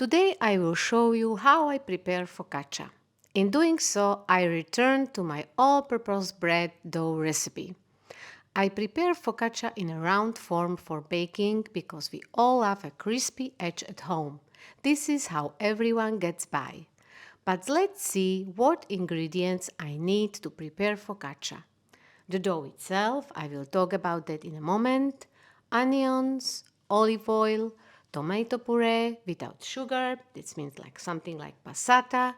Today I will show you how I prepare focaccia. In doing so, I return to my all-purpose bread dough recipe. I prepare focaccia in a round form for baking because we all have a crispy edge at home. This is how everyone gets by. But let's see what ingredients I need to prepare focaccia. The dough itself, I will talk about that in a moment. Onions, olive oil, tomato puree without sugar, this means like something like passata,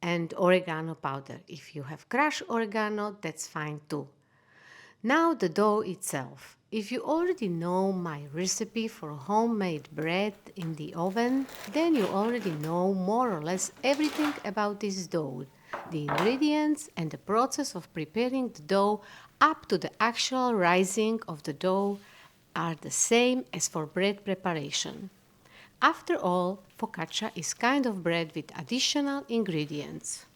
and oregano powder. If you have crushed oregano, that's fine too. Now the dough itself. If you already know my recipe for homemade bread in the oven, then you already know more or less everything about this dough, the ingredients and the process of preparing the dough up to the actual rising of the dough are the same as for bread preparation. After all, focaccia is kind of bread with additional ingredients.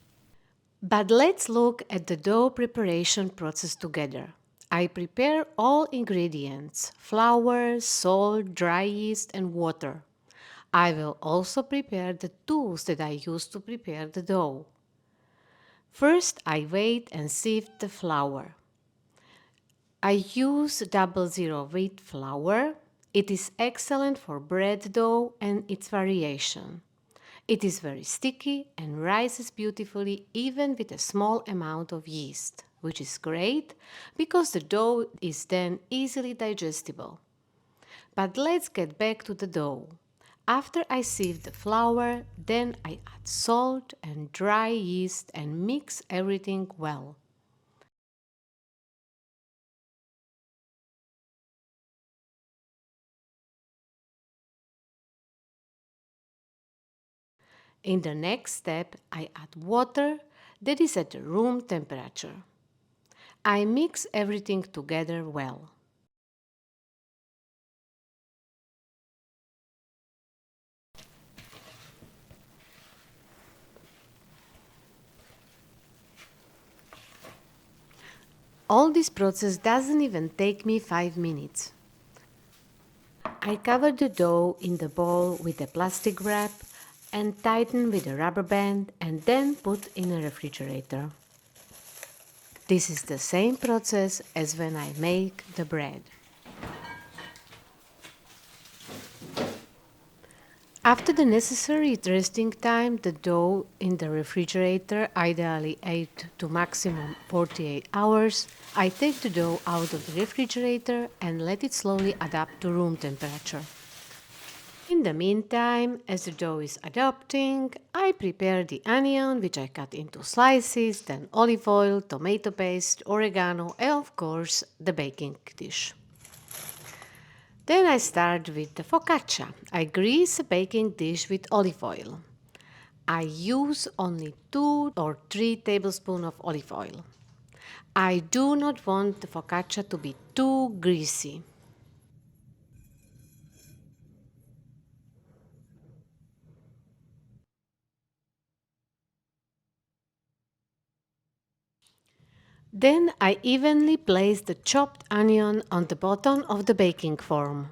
But let's look at the dough preparation process together. I prepare all ingredients: flour, salt, dry yeast and water. I will also prepare the tools that I use to prepare the dough. First, I weigh and sieve the flour. I use 00 wheat flour. It is excellent for bread dough and its variation. It is very sticky and rises beautifully even with a small amount of yeast, which is great because the dough is then easily digestible. But let's get back to the dough. After I sieve the flour, then I add salt and dry yeast and mix everything well. In the next step, I add water that is at room temperature. I mix everything together well. All this process doesn't even take me 5 minutes. I cover the dough in the bowl with a plastic wrap and tighten with a rubber band and then put in a refrigerator. This is the same process as when I make the bread. After the necessary resting time, the dough in the refrigerator, ideally 8 to maximum 48 hours, I take the dough out of the refrigerator and let it slowly adapt to room temperature. In the meantime, as the dough is adapting, I prepare the onion, which I cut into slices, then olive oil, tomato paste, oregano, and of course the baking dish. Then I start with the focaccia. I grease a baking dish with olive oil. I use only 2 or 3 tablespoons of olive oil. I do not want the focaccia to be too greasy. Then I evenly place the chopped onion on the bottom of the baking form.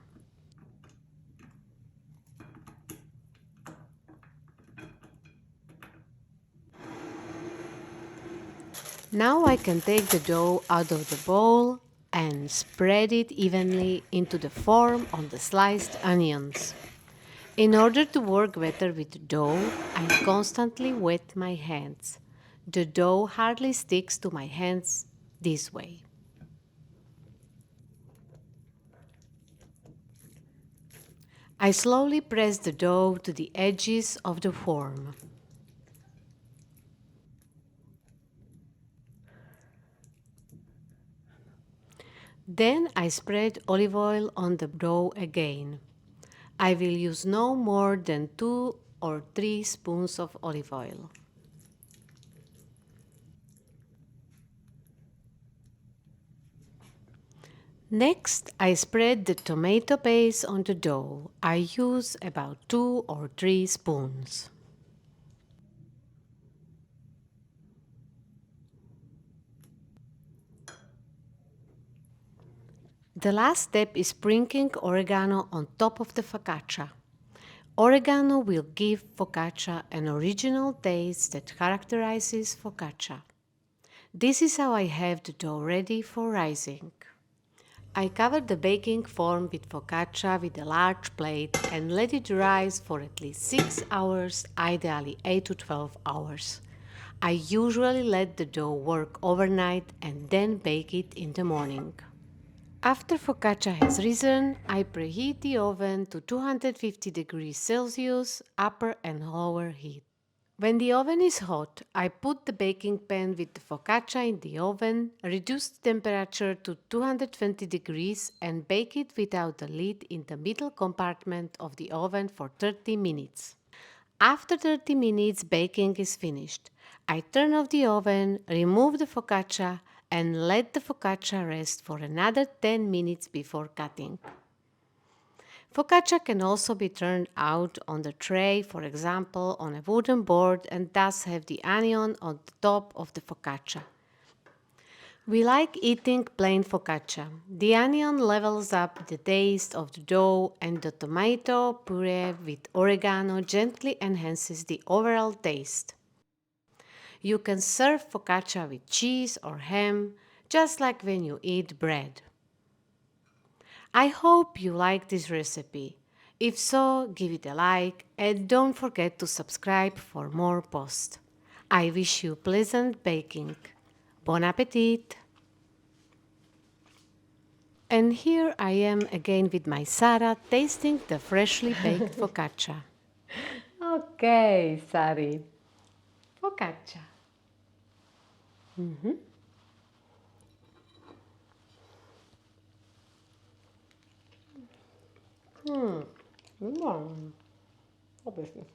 Now I can take the dough out of the bowl and spread it evenly into the form on the sliced onions. In order to work better with the dough, I constantly wet my hands. The dough hardly sticks to my hands this way. I slowly press the dough to the edges of the form. Then I spread olive oil on the dough again. I will use no more than 2 or 3 spoons of olive oil. Next, I spread the tomato paste on the dough. I use about 2 or 3 spoons. The last step is sprinkling oregano on top of the focaccia. Oregano will give focaccia an original taste that characterizes focaccia. This is how I have the dough ready for rising. I covered the baking form with focaccia with a large plate and let it rise for at least 6 hours, ideally 8 to 12 hours. I usually let the dough work overnight and then bake it in the morning. After focaccia has risen, I preheat the oven to 250 degrees Celsius, upper and lower heat. When the oven is hot, I put the baking pan with the focaccia in the oven, reduce the temperature to 220 degrees and bake it without the lid in the middle compartment of the oven for 30 minutes. After 30 minutes baking is finished, I turn off the oven, remove the focaccia and let the focaccia rest for another 10 minutes before cutting. Focaccia can also be turned out on the tray, for example on a wooden board, and thus have the onion on the top of the focaccia. We like eating plain focaccia. The onion levels up the taste of the dough and the tomato puree with oregano gently enhances the overall taste. You can serve focaccia with cheese or ham, just like when you eat bread. I hope you like this recipe. If so, give it a like and don't forget to subscribe for more posts. I wish you pleasant baking. Bon appetit! And here I am again with my Sara tasting the freshly baked focaccia. Okay, Sari. Focaccia. Buono. Ho questo